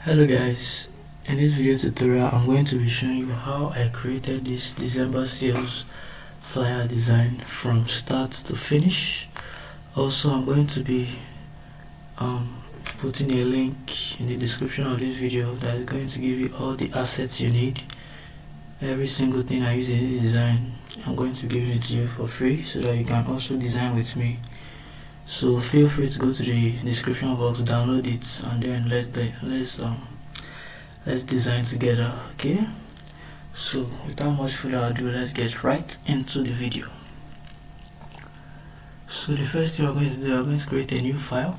Hello guys, in this video tutorial I'm going to be showing you how I created this December sales flyer design from start to finish. Also, I'm going to be putting a link in the description of this video that is going to give you all the assets you need. Every single thing I use in this design, I'm going to be giving it to you for free so that you can also design with me. So feel free to go to the description box, download it, and then let's design together. Okay, so without much further ado, let's get right into the video. So the first thing we're going to do, we're going to create a new file.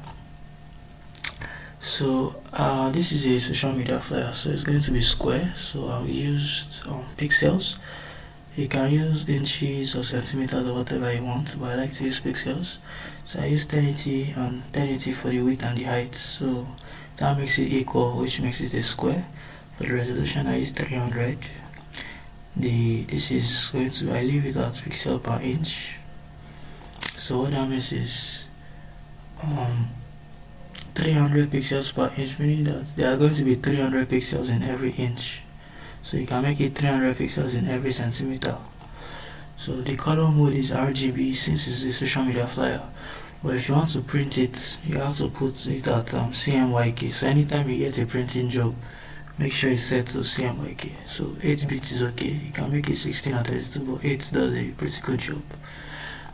So this is a social media flyer, so it's going to be square, so I'll use pixels. You can use inches or centimeters or whatever you want, but I like to use pixels. So I use 1080 and 1080 for the width and the height, so that makes it equal, which makes it a square. For the resolution, I use 300. This is going to, I leave it at pixel per inch. So what that means is 300 pixels per inch, meaning that there are going to be 300 pixels in every inch. So you can make it 300 pixels in every centimeter. So the color mode is RGB since it's a social media flyer. But if you want to print it, you have to put it at CMYK. So anytime you get a printing job, make sure it's set to CMYK. So 8-bit is okay. You can make it 16 or 32, but 8 does a pretty good job.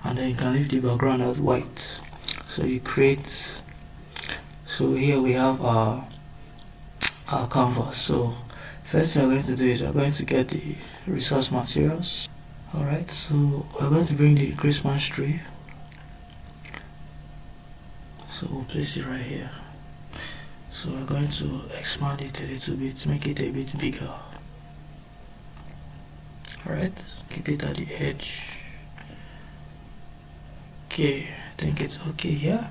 And then you can leave the background as white. So you create. So here we have our canvas. So first thing we're going to do is we're going to get the resource materials. Alright, so we're going to bring the Christmas tree. So we'll place it right here. So we're going to expand it a little bit, make it a bit bigger. Alright, keep it at the edge. Okay, I think it's okay here.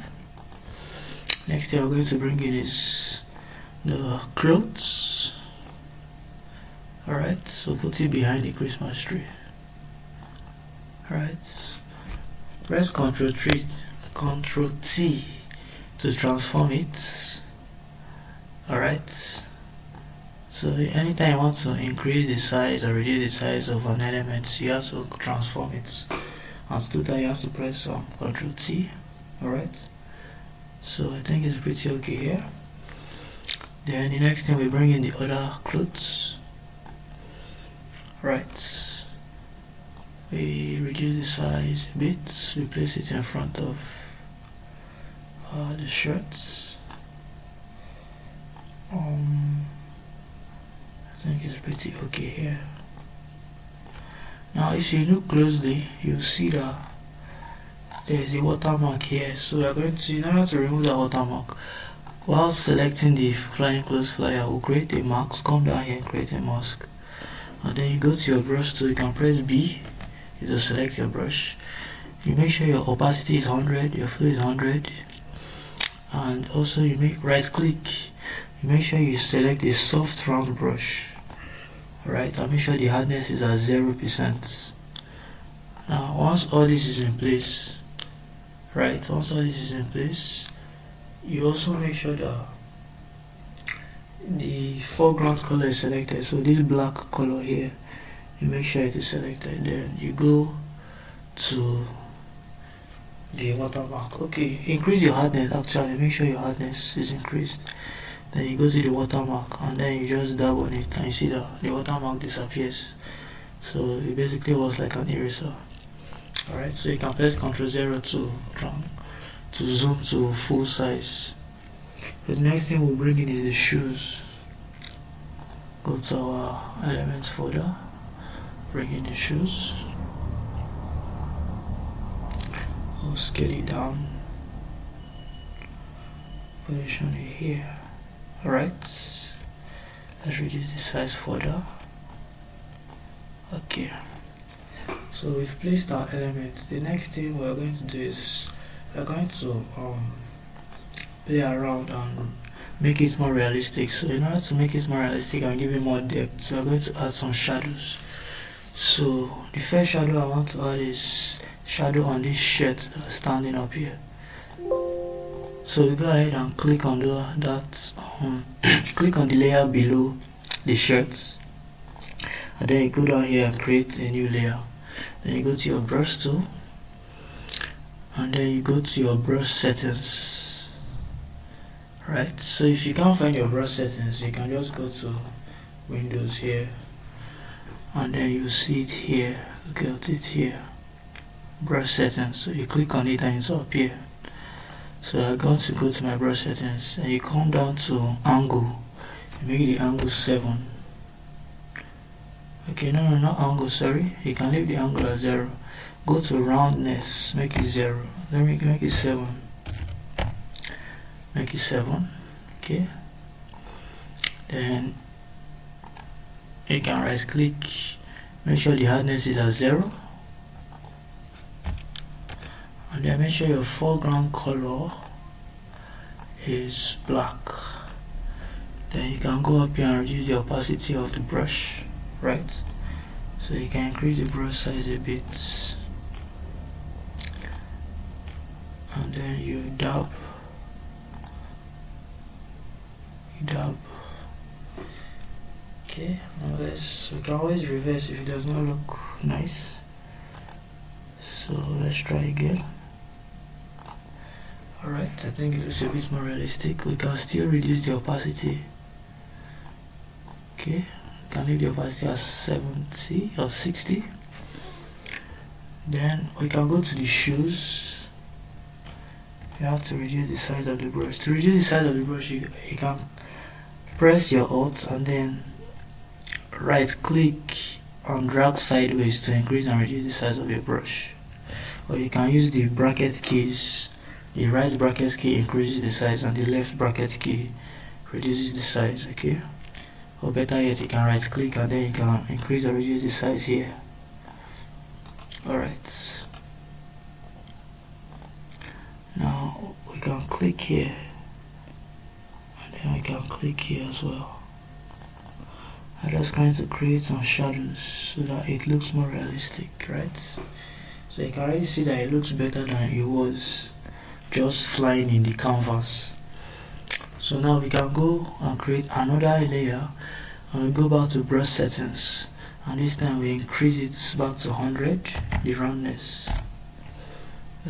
Next thing we're going to bring in is the clothes. Alright, so put it behind the Christmas tree. Alright, press Ctrl T to transform it. Alright, so anytime you want to increase the size or reduce the size of an element, you have to transform it. And to do that, you have to press Ctrl T. Alright, so I think it's pretty okay here. Then the next thing, we bring in the other clothes. Right, we reduce the size a bit, we place it in front of the shirt. I think it's pretty okay here. Now if you look closely, you'll see that there's a watermark here. So we're going to, in order to remove that watermark, while selecting the flying clothes flyer, we'll create a mask. Come down here and create a mask. And then you go to your brush tool, you can press B, you just select your brush. You make sure your opacity is 100, your flow is 100, and also you make right click, you make sure you select a soft round brush. Alright, and make sure the hardness is at 0%. Now once all this is in place, you also make sure that the foreground color is selected. So this black color here, you make sure it is selected. Then you go to the watermark. Okay, increase your hardness. Actually, make sure your hardness is increased. Then you go to the watermark and then you just dab on it and you see that the watermark disappears. So it basically works like an eraser. Alright, so you can press Ctrl 0 to zoom to full size. The next thing we'll bring in is the shoes. Go to our elements folder, bring in the shoes. We'll scale it down, position it here. Alright, let's reduce the size further. Okay, so we've placed our elements. The next thing we're going to do is we're going to play around and make it more realistic. So in order to make it more realistic and give it more depth, so we're going to add some shadows. So the first shadow I want to add is shadow on this shirt standing up here. So we go ahead and click on that click on the layer below the shirts, and then you go down here and create a new layer. Then you go to your brush tool, and then you go to your brush settings. Right, so if you can't find your brush settings, you can just go to Windows here, and then you see it here. Okay, it's here, brush settings. So you click on it and it will appear. So I'm going to go to my brush settings, and you come down to angle, you make the angle 7. Okay, no, not angle, sorry, you can leave the angle at 0. Go to roundness, make it 0. Then we can make it 7. Make it 7. Okay, then you can right click, make sure the hardness is at 0, and then make sure your foreground color is black. Then you can go up here and reduce the opacity of the brush, right? So you can increase the brush size a bit, and then you dab. Okay, now we can always reverse if it does not look nice. So let's try again. Alright, I think it looks a bit more realistic. We can still reduce the opacity. Okay, we can leave the opacity at 70 or 60. Then we can go to the shoes. You have to reduce the size of the brush. To reduce the size of the brush, you can press your Alt and then right click and drag sideways to increase and reduce the size of your brush. Or you can use the bracket keys. The right bracket key increases the size and the left bracket key reduces the size. Okay, or better yet, you can right click and then you can increase or reduce the size here. Alright, now we can click here, and then we can click here as well. I'm just going to create some shadows so that it looks more realistic, right? So you can already see that it looks better than it was just flying in the canvas. So now we can go and create another layer, and we go back to brush settings, and this time we increase it back to 100, the roundness.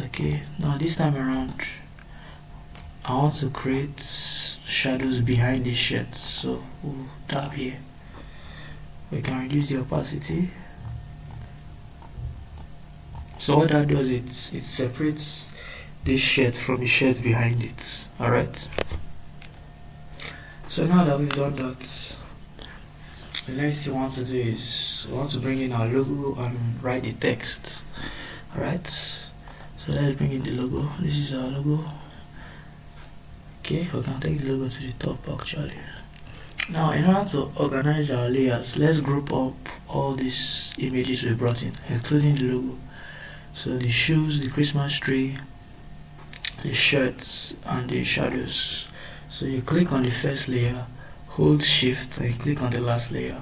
Okay, now this time around I want to create shadows behind the shirt, so we'll tap here. We can reduce the opacity. So what that does, it separates this shirt from the shirt behind it. Alright, so now that we've done that, the next thing we want to do is we want to bring in our logo and write the text. Alright, so let's bring in the logo. This is our logo. Okay, we can take the logo to the top actually. Now in order to organize our layers, let's group up all these images we brought in, including the logo. So the shoes, the Christmas tree, the shirts, and the shadows. So you click on the first layer, hold shift, and you click on the last layer,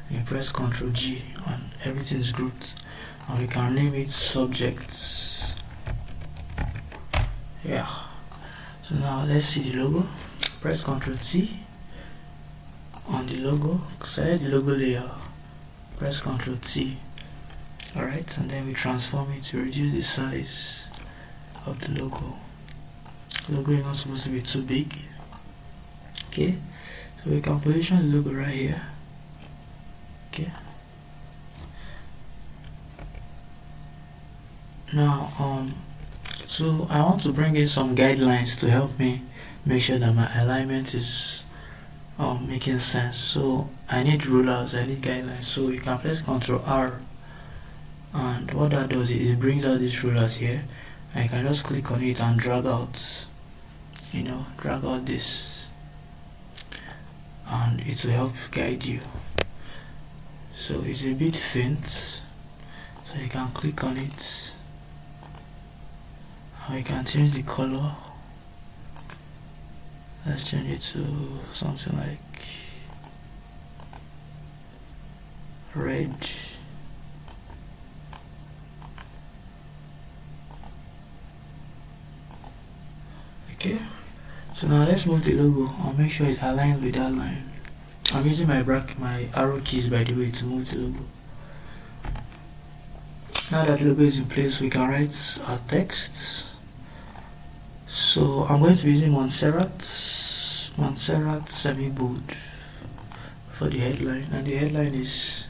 and you press Ctrl G, and everything is grouped, and we can name it subjects. Yeah, so now let's see the logo. Press Ctrl T on the logo, select the logo layer, press Ctrl T. Alright, and then we transform it to reduce the size of the logo. The logo is not supposed to be too big. Okay, so we can position the logo right here. Okay, now so I want to bring in some guidelines to help me make sure that my alignment is making sense. So I need rulers, I need guidelines. So you can press Ctrl R, and what that does is it brings out these rulers here, and you can just click on it and drag out, drag out this, and it will help guide you. So it's a bit faint, so you can click on it, and we can change the color. Let's change it to something like red. Okay, So now let's move the logo and make sure it's aligned with that line. I'm using my arrow keys, by the way, to move the logo. Now that the logo is in place, we can write our text. So I'm going to be using Montserrat semi-bold for the headline, and the headline is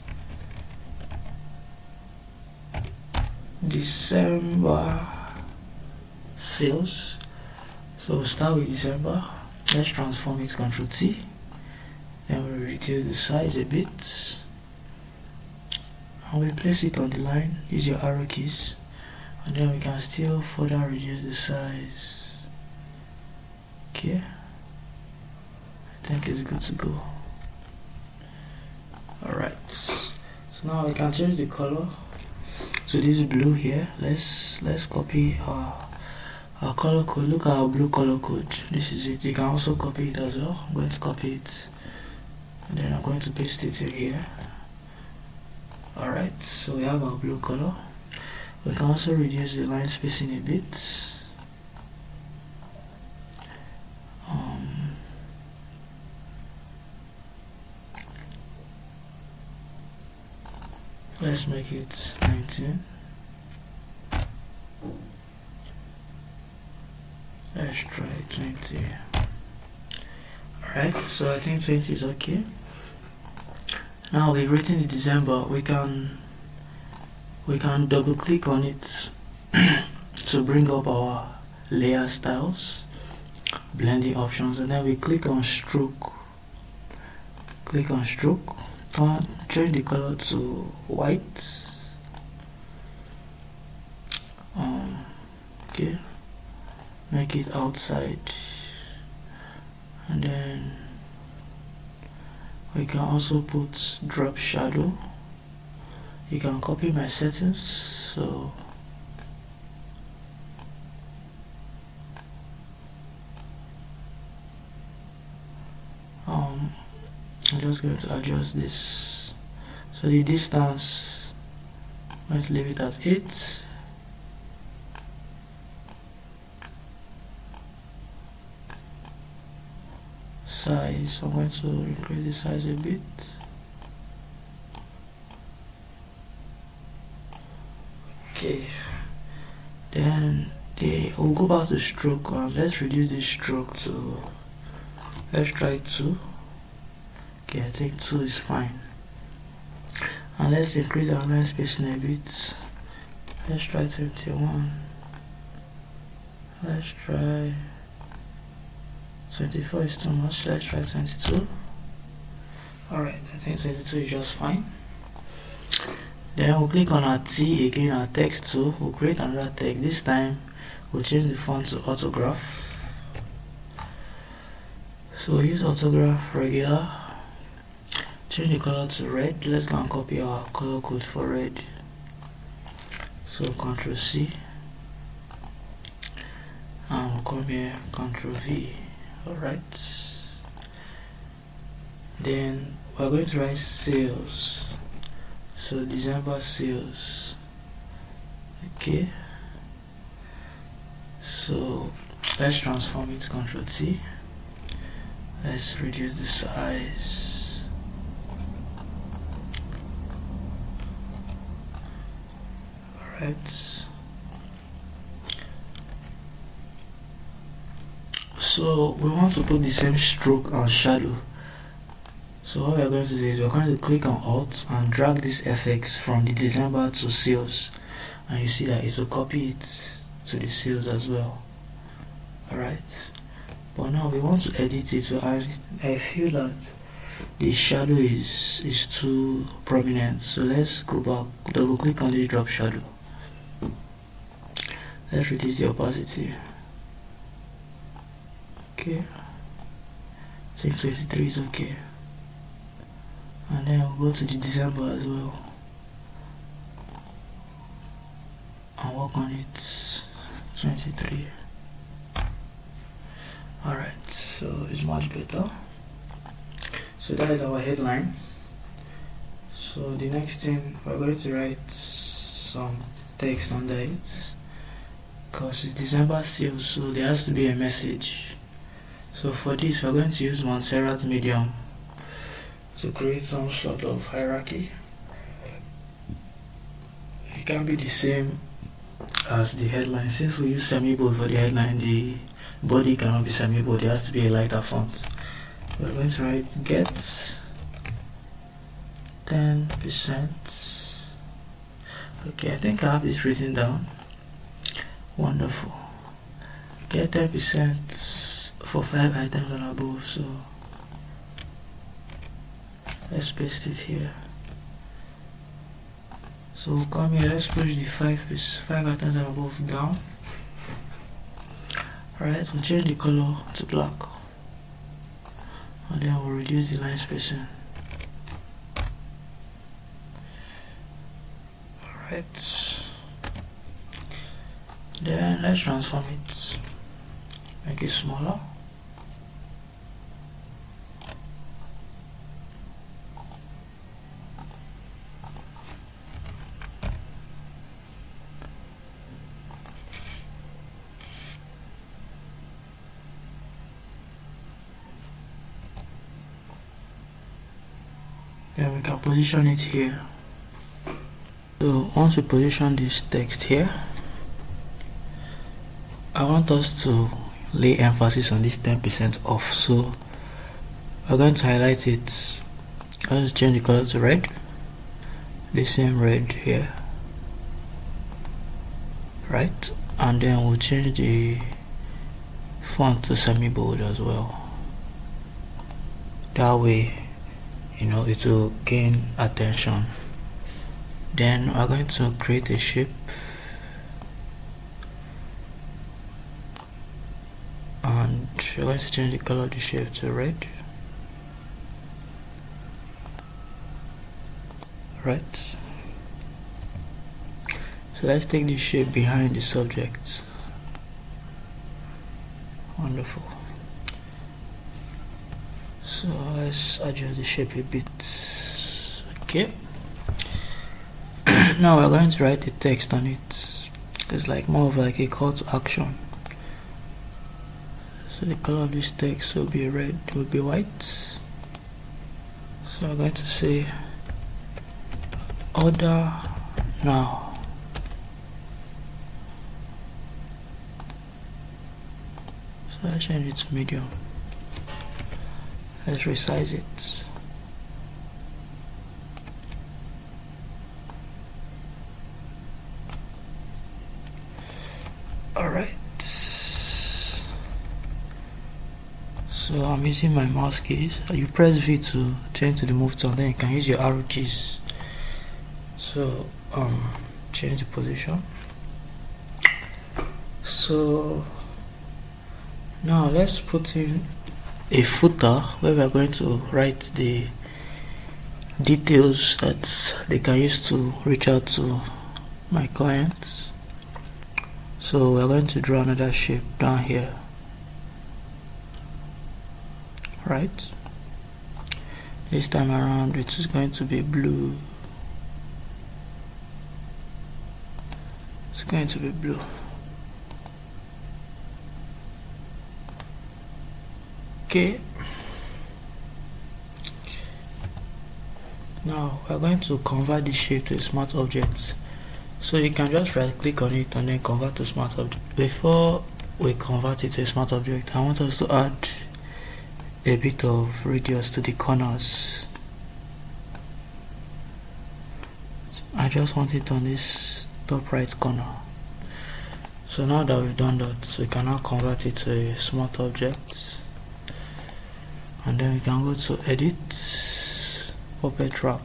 December sales. So we'll start with December. Let's transform it, Ctrl T. Then we'll reduce the size a bit, and we place it on the line. Use your arrow keys, and then we can still further reduce the size. Okay, I think it's good to go. Alright, so now we can change the color. So this is blue here. Let's copy our color code. Look at our blue color code. This is it. You can also copy it as well. I'm going to copy it, and then I'm going to paste it in here. Alright, so we have our blue color. We can also reduce the line spacing a bit. Let's make it 19. Let's try 20. Alright, so I think 20 is okay. Now we've written the December. We can double click on it to bring up our layer styles, blending options, and then we click on stroke. Click on stroke. Change the color to white. Okay, make it outside, and then we can also put drop shadow. You can copy my settings, so I'm just going to adjust this. So the distance, let's leave it at 8. Size, I'm going to increase the size a bit. Okay, then we'll go back to stroke, and let's reduce the stroke to, let's try 2. Okay, I think 2 is fine. And let's increase our line spacing a bit. Let's try 21. Let's try 24 is too much. Let's try 22. Alright, I think 22 is just fine. Then we'll click on our T again, our text tool. We'll create another text. This time we'll change the font to autograph. So we'll use autograph regular. Change the color to red. Let's go and copy our color code for red. So Ctrl C, and we'll come here, Ctrl V. Alright, then we're going to write sales. So December sales. Okay, so let's transform it, Ctrl T. Let's reduce the size. Alright, so we want to put the same stroke and shadow. So what we're going to do is we're going to click on Alt and drag this FX from the December to sales, and you see that it will copy it to the sales as well. Alright, but now we want to edit it. So I feel that the shadow is too prominent, so let's go back, double click on this drop shadow. Let's reduce the opacity. Okay, I think 23 is okay, and then we'll go to the December as well and work on it. 23. Alright, so it's much better. So that is our headline. So the next thing, we're going to write some text under it, because it's December sales, so there has to be a message. So for this we're going to use Montserrat medium to create some sort of hierarchy. It can be the same as the headline. Since we use semi-bold for the headline, the body cannot be semi-bold, it has to be a lighter font. We're going to write get 10%. Okay, I think I have this written down. Wonderful. Get 10% for 5 items and above. So let's paste it here. So we'll come here, let's push the 5 items and above down. Alright, we'll change the color to black. And then we'll reduce the line spacing. Alright. Then let's transform it. Make it smaller. Then we can position it here. So once we position this text here, I want us to lay emphasis on this 10% off. So we're going to highlight it. Let's change the color to red. The same red here. Right? And then we'll change the font to semi-bold as well. That way, it will gain attention. Then we're going to create a shape. And we're going to change the color of the shape to red. Right. So let's take the shape behind the subject. Wonderful. So let's adjust the shape a bit. Okay. Now we're going to write a text on it. It's like more of like a call to action. So the color of this text will be red, will be white. So I'm going to say order now. So let's change it to medium. Let's resize it. Alright. So I'm using my mouse keys. You press V to change to the move tool, then you can use your arrow keys to change the position. So now let's put in a footer where we are going to write the details that they can use to reach out to my clients. So we're going to draw another shape down here. Right, this time around it is going to be blue. It's going to be blue. Okay, now we're going to convert the shape to a smart object. So you can just right click on it and then convert to smart object. Before we convert it to a smart object, I want us to add a bit of radius to the corners. So I just want it on this top right corner. So now that we've done that, we can now convert it to a smart object, and then we can go to edit, puppet wrap,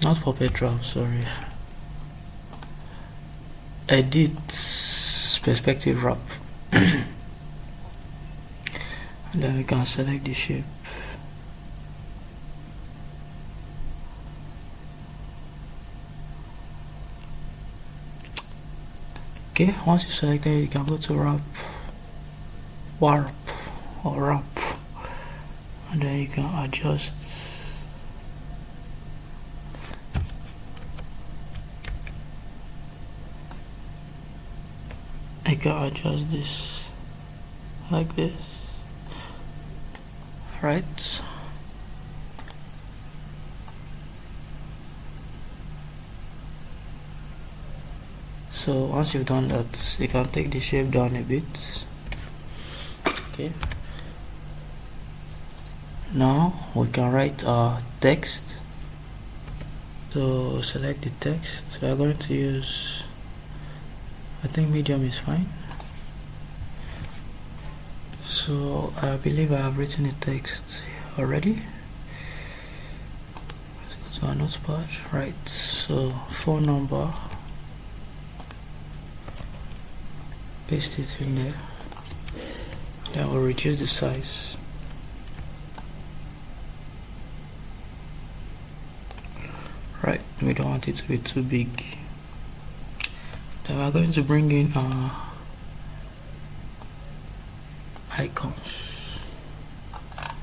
not puppet wrap, sorry, edit perspective wrap. And then we can select the shape. Okay, once you select it, you can go to wrap, warp, or wrap, and then you can adjust. You can adjust this like this. Right. So once you've done that, you can take the shape down a bit. Okay. Now we can write our text. So select the text. We are going to use, I think medium is fine. So I believe I have written the text already. Let's go to our notepad. Right. So phone number. Paste it in there. Then we'll reduce the size. Right, we don't want it to be too big. Then we're going to bring in our icons.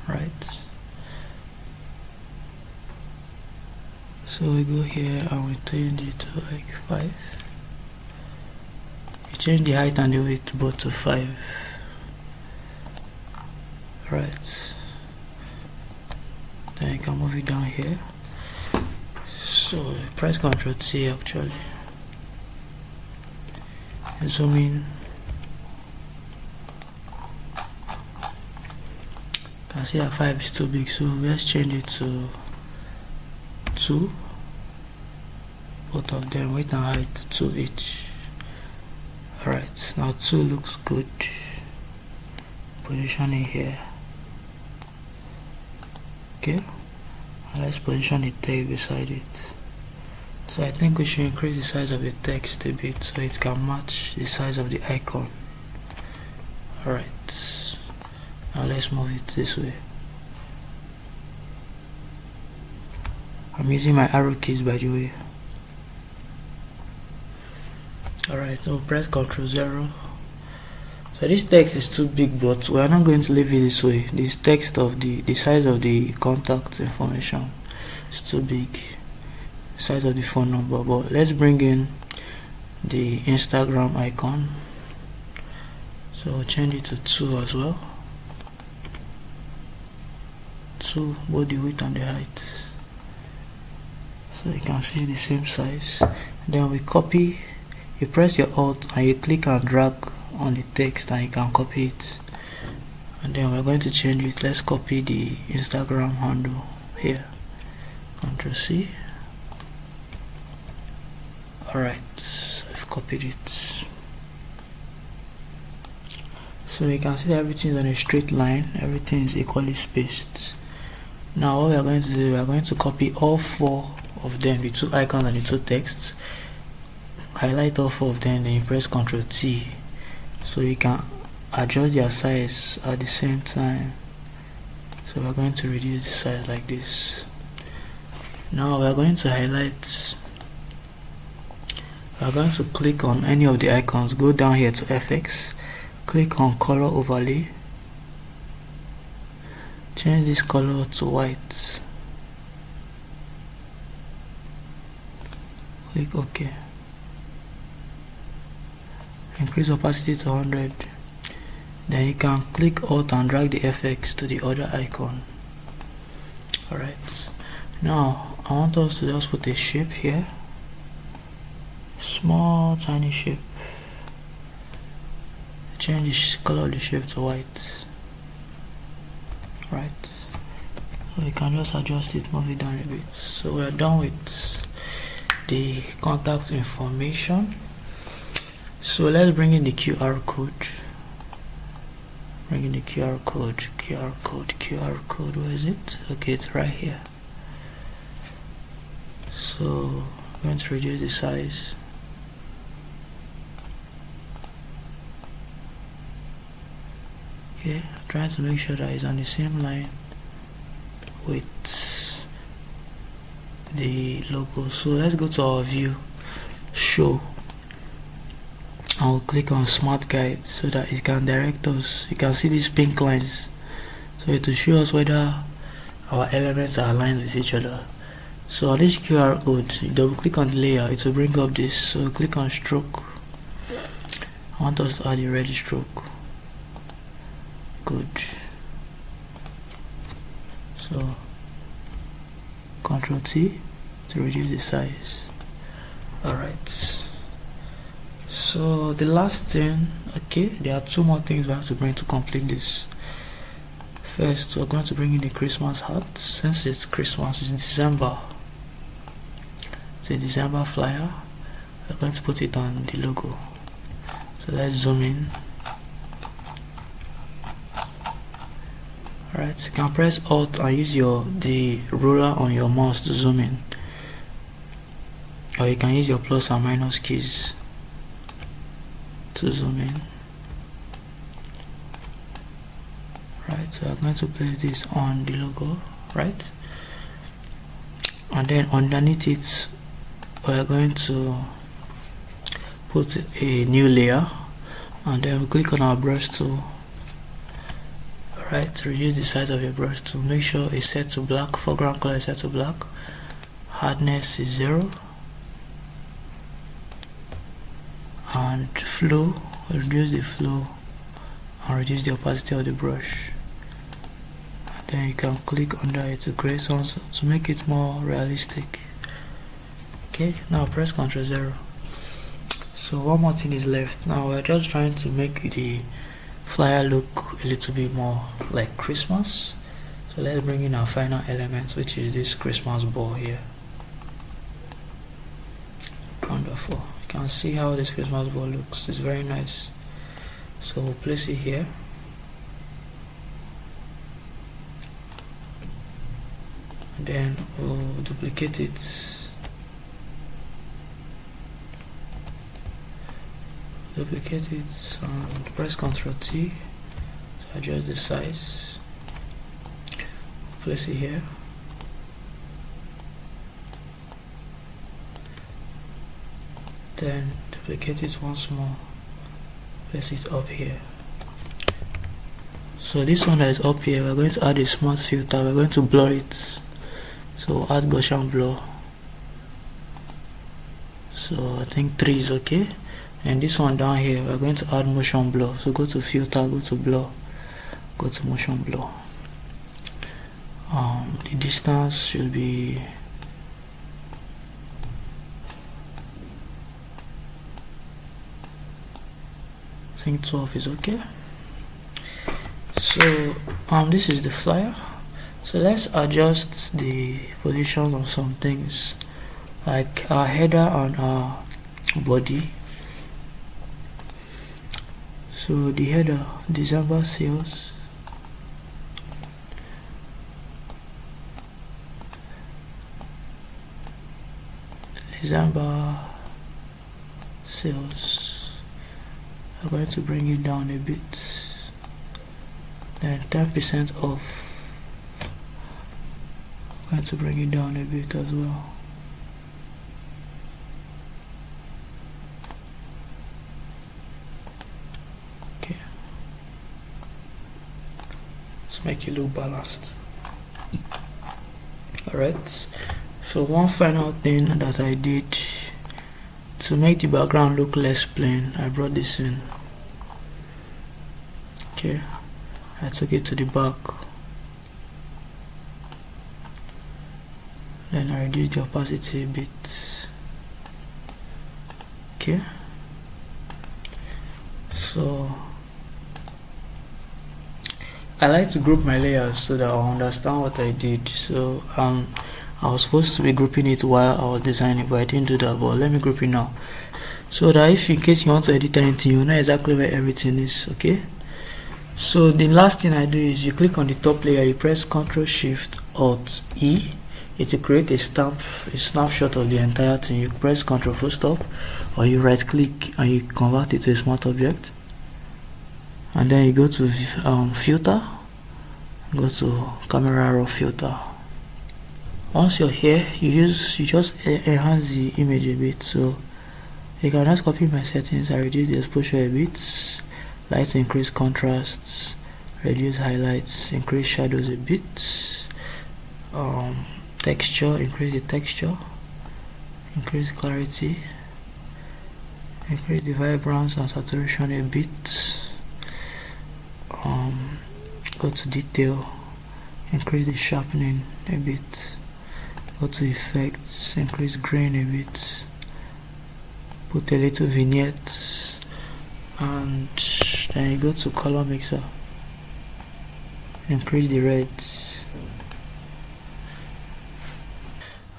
Right. So we go here and we change it to like 5. Change the height and the width both to 5. Right. Then you can move it down here. So press Ctrl T actually. Zoom in. You can see that 5 is too big, so let's change it to 2. Both of them, width and height 2 each. Alright, now 2 looks good. Position it here. Okay, and let's position the text beside it. So I think we should increase the size of the text a bit so it can match the size of the icon. Alright, now let's move it this way. I'm using my arrow keys by the way. Alright, so press Ctrl 0. So this text is too big, but we are not going to leave it this way. This text of the size of the contact information is too big. The size of the phone number, but let's bring in the Instagram icon. So change it to 2 as well. 2, both the width and the height. So you can see the same size. Then we copy. You press your Alt and you click and drag on the text and you can copy it. And then we're going to change it. Let's copy the Instagram handle here. Ctrl C. Alright, I've copied it. So you can see that everything is on a straight line. Everything is equally spaced. Now what we are going to do, we are going to copy all 4 of them, the 2 icons and the 2 texts. Highlight all 4 of them, then you press Ctrl T so you can adjust their size at the same time. So we're going to reduce the size like this. Now we're going to highlight. We're going to click on any of the icons, go down here to FX, click on color overlay, change this color to white, click OK. Increase opacity to 100. Then you can click Alt and drag the FX to the other icon. Alright, now I want us to just put a shape here, small tiny shape. Change the color of the shape to white. Right, so you can just adjust it, move it down a bit. So we're done with the contact information. So let's bring in the QR code. Bring in the QR code, where is it? Okay, it's right here. So I'm going to reduce the size. Okay, I'm trying to make sure that it's on the same line with the logo. So let's go to our view, show. I'll click on Smart Guide so that it can direct us. You can see these pink lines, so it will show us whether our elements are aligned with each other. So on this QR code, you double click on the layer, it will bring up this. So click on stroke. I want us to add a red stroke. good. So Ctrl T to reduce the size. Alright, so the last thing, okay, there are two more things we have to bring to complete this. First, we're going to bring in the Christmas hat. Since it's Christmas, it's December, it's a December flyer, we're going to put it on the logo. So let's zoom in. Alright, you can press Alt and use the ruler on your mouse to zoom in, or you can use your plus and minus keys to zoom in. Right, so I'm going to place this on the logo, right, and then underneath it we're going to put a new layer, and then we click on our brush tool. Alright, to reduce the size of your brush tool, make sure it's set to black, foreground color is set to black, hardness is 0, and flow, reduce the flow and reduce the opacity of the brush. And then you can click under it to create something to make it more realistic. Okay, now press Ctrl 0. So one more thing is left. Now we're just trying to make the flyer look a little bit more like Christmas. So let's bring in our final element, which is this Christmas ball here. Wonderful. You can see how this Christmas ball looks. It's very nice. So we'll place it here. And then we'll duplicate it. Duplicate it and press Ctrl T to adjust the size. We'll place it here. Then duplicate it once more, place it up here. So this one that is up here, we're going to add a smart filter. We're going to blur it, so add Gaussian blur. So I think 3 is okay. And this one down here, we're going to add motion blur. So go to filter, go to blur, go to motion blur. The distance should be I think 12 is okay. So this is the flyer. So let's adjust the position of some things, like our header and our body. So the header, December sales, December sales. I'm going to bring it down a bit, then 10% off. I'm going to bring it down a bit as well. Okay, let's make it look balanced. Alright, so one final thing that I did to make the background look less plain, I brought this in. Okay, I took it to the back, then I reduced the opacity a bit. Okay, so I like to group my layers so that I'll understand what I did. So I was supposed to be grouping it while I was designing, but I didn't do that. But let me group it now, so that if in case you want to edit anything, you know exactly where everything is. Okay, so the last thing I do is you click on the top layer, you press Ctrl Shift Alt E. It will create a snapshot of the entire thing. You press Ctrl full stop, or you right click and you convert it to a smart object, and then you go to filter, go to camera raw filter. Once you're here, you just enhance the image a bit. So you can just copy my settings. I reduce the exposure a bit, light increase contrasts, reduce highlights, increase shadows a bit, texture, increase the texture, increase clarity, increase the vibrance and saturation a bit, go to detail, increase the sharpening a bit, go to effects, increase grain a bit, put a little vignette, and then you go to color mixer, increase the red.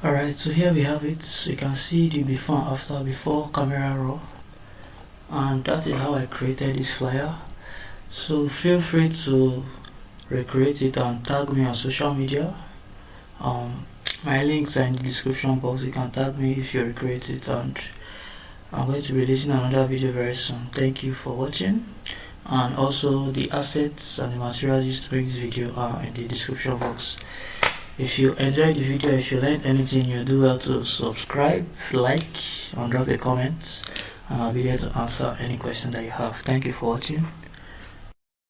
Alright, so here we have it. So you can see the before and after, before camera raw, and that is how I created this flyer. So feel free to recreate it and tag me on social media. My links are in the description box. You can tag me if you recreate it, and I'm going to be releasing another video very soon. Thank you for watching, and also the assets and the materials used to make this video are in the description box. If you enjoyed the video, if you learned anything, you do well to subscribe, like, and drop a comment, and I'll be there to answer any question that you have. Thank you for watching.